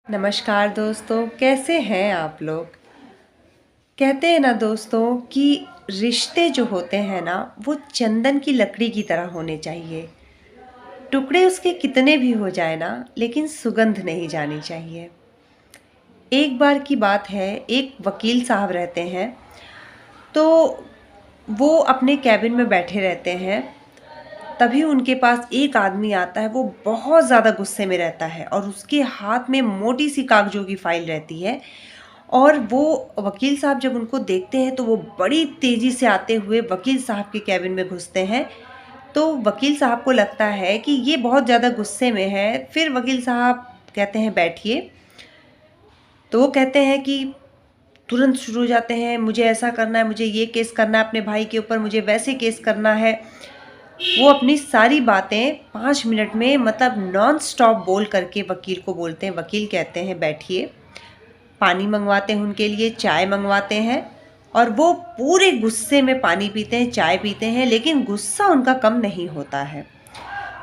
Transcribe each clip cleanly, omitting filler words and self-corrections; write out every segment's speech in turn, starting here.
नमस्कार दोस्तों, कैसे हैं आप लोग। कहते हैं ना दोस्तों कि रिश्ते जो होते हैं ना वो चंदन की लकड़ी की तरह होने चाहिए। टुकड़े उसके कितने भी हो जाए ना, लेकिन सुगंध नहीं जानी चाहिए। एक बार की बात है, एक वकील साहब रहते हैं, तो वो अपने कैबिन में बैठे रहते हैं। तभी उनके पास एक आदमी आता है, वो बहुत ज़्यादा गुस्से में रहता है और उसके हाथ में मोटी सी कागज़ों की फाइल रहती है। और वो वकील साहब जब उनको देखते हैं तो वो बड़ी तेज़ी से आते हुए वकील साहब के कैबिन में घुसते हैं। तो वकील साहब को लगता है कि ये बहुत ज़्यादा गुस्से में है। फिर वकील साहब कहते हैं बैठिए। तो वो कहते हैं कि तुरंत शुरू हो जाते हैं, मुझे ऐसा करना है, मुझे ये केस करना है अपने भाई के ऊपर, मुझे वैसे केस करना है। वो अपनी सारी बातें 5 मिनट में मतलब नॉन स्टॉप बोल करके वकील को बोलते हैं। वकील कहते हैं बैठिए। पानी मंगवाते हैं उनके लिए, चाय मंगवाते हैं और वो पूरे गुस्से में पानी पीते हैं, चाय पीते हैं, लेकिन गुस्सा उनका कम नहीं होता है।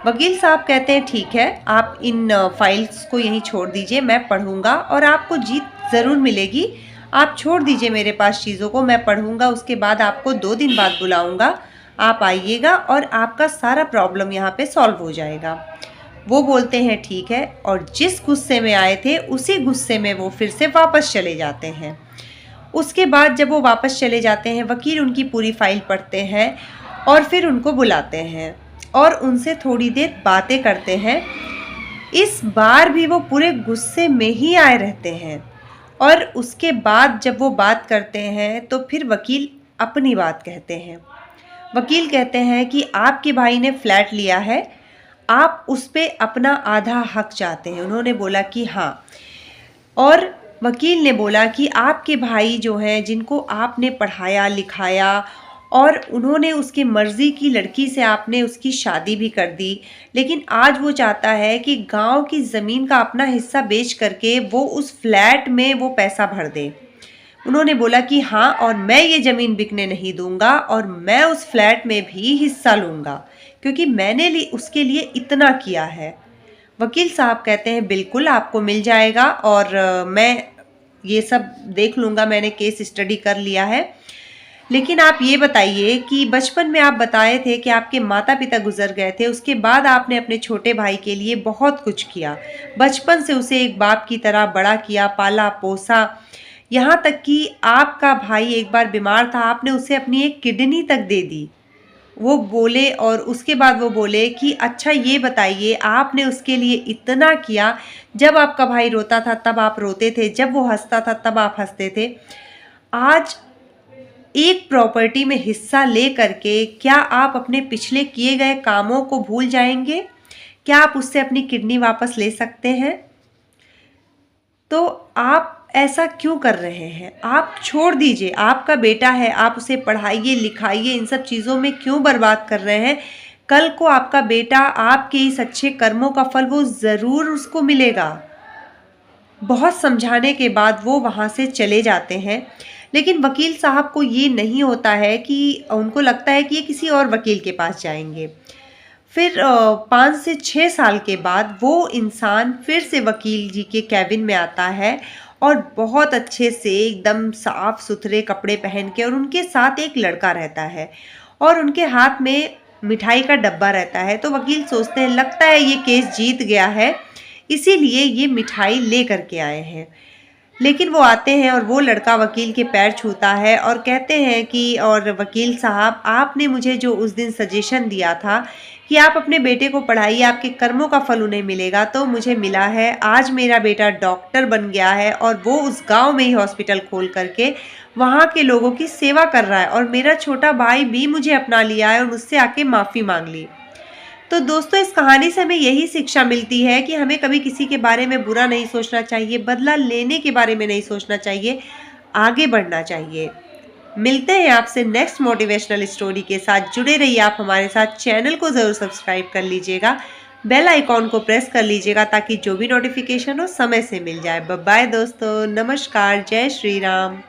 वकील साहब कहते हैं ठीक है, आप इन फाइल्स को यहीं छोड़ दीजिए, मैं पढ़ूंगा और आपको जीत ज़रूर मिलेगी। आप छोड़ दीजिए मेरे पास चीज़ों को, मैं पढ़ूंगा, उसके बाद आपको 2 दिन बाद बुलाऊंगा, आप आइएगा और आपका सारा प्रॉब्लम यहाँ पे सॉल्व हो जाएगा। वो बोलते हैं ठीक है, और जिस गुस्से में आए थे उसी गुस्से में वो फिर से वापस चले जाते हैं। उसके बाद जब वो वापस चले जाते हैं, वकील उनकी पूरी फाइल पढ़ते हैं और फिर उनको बुलाते हैं और उनसे थोड़ी देर बातें करते हैं। इस बार भी वो पूरे गुस्से में ही आए रहते हैं और उसके बाद जब वो बात करते हैं तो फिर वकील अपनी बात कहते हैं। वकील कहते हैं कि आपके भाई ने फ्लैट लिया है, आप उस पे अपना आधा हक चाहते हैं। उन्होंने बोला कि हाँ। और वकील ने बोला कि आपके भाई जो हैं, जिनको आपने पढ़ाया लिखाया और उन्होंने उसकी मर्ज़ी की लड़की से आपने उसकी शादी भी कर दी, लेकिन आज वो चाहता है कि गांव की ज़मीन का अपना हिस्सा बेच करके वो उस फ्लैट में वो पैसा भर दे। उन्होंने बोला कि हाँ, और मैं ये ज़मीन बिकने नहीं दूंगा और मैं उस फ्लैट में भी हिस्सा लूँगा, क्योंकि मैंने उसके लिए इतना किया है। वकील साहब कहते हैं बिल्कुल आपको मिल जाएगा और मैं ये सब देख लूँगा, मैंने केस स्टडी कर लिया है। लेकिन आप ये बताइए कि बचपन में आप बताए थे कि आपके माता पिता गुजर गए थे, उसके बाद आपने अपने छोटे भाई के लिए बहुत कुछ किया। बचपन से उसे एक बाप की तरह बड़ा किया, पाला पोसा, यहाँ तक कि आपका भाई एक बार बीमार था, आपने उसे अपनी एक किडनी तक दे दी। वो बोले और उसके बाद वो बोले कि अच्छा ये बताइए, आपने उसके लिए इतना किया, जब आपका भाई रोता था तब आप रोते थे, जब वो हंसता था तब आप हंसते थे। आज एक प्रॉपर्टी में हिस्सा ले करके क्या आप अपने पिछले किए गए कामों को भूल जाएंगे? क्या आप उससे अपनी किडनी वापस ले सकते हैं? तो आप ऐसा क्यों कर रहे हैं? आप छोड़ दीजिए, आपका बेटा है, आप उसे पढ़ाइए लिखाइए, इन सब चीज़ों में क्यों बर्बाद कर रहे हैं? कल को आपका बेटा आपके इस अच्छे कर्मों का फल वो ज़रूर उसको मिलेगा। बहुत समझाने के बाद वो वहाँ से चले जाते हैं। लेकिन वकील साहब को ये नहीं होता है, कि उनको लगता है कि ये किसी और वकील के पास जाएंगे। फिर 5 से 6 साल के बाद वो इंसान फिर से वकील जी के कैबिन में आता है और बहुत अच्छे से एकदम साफ सुथरे कपड़े पहन के, और उनके साथ एक लड़का रहता है और उनके हाथ में मिठाई का डब्बा रहता है। तो वकील सोचते हैं लगता है ये केस जीत गया है, इसीलिए ये मिठाई ले करके आए हैं। लेकिन वो आते हैं और वो लड़का वकील के पैर छूता है और कहते हैं कि और वकील साहब, आपने मुझे जो उस दिन सजेशन दिया था कि आप अपने बेटे को पढ़ाइए, आपके कर्मों का फल उन्हें मिलेगा, तो मुझे मिला है। आज मेरा बेटा डॉक्टर बन गया है और वो उस गांव में ही हॉस्पिटल खोल करके वहाँ के लोगों की सेवा कर रहा है, और मेरा छोटा भाई भी मुझे अपना लिया है और मुझसे आके माफ़ी मांग ली। तो दोस्तों, इस कहानी से हमें यही शिक्षा मिलती है कि हमें कभी किसी के बारे में बुरा नहीं सोचना चाहिए, बदला लेने के बारे में नहीं सोचना चाहिए, आगे बढ़ना चाहिए। मिलते हैं आपसे नेक्स्ट मोटिवेशनल स्टोरी के साथ। जुड़े रहिए आप हमारे साथ। चैनल को ज़रूर सब्सक्राइब कर लीजिएगा, बेल आइकॉन को प्रेस कर लीजिएगा ताकि जो भी नोटिफिकेशन हो समय से मिल जाए। बाय बाय दोस्तों, नमस्कार, जय श्री राम।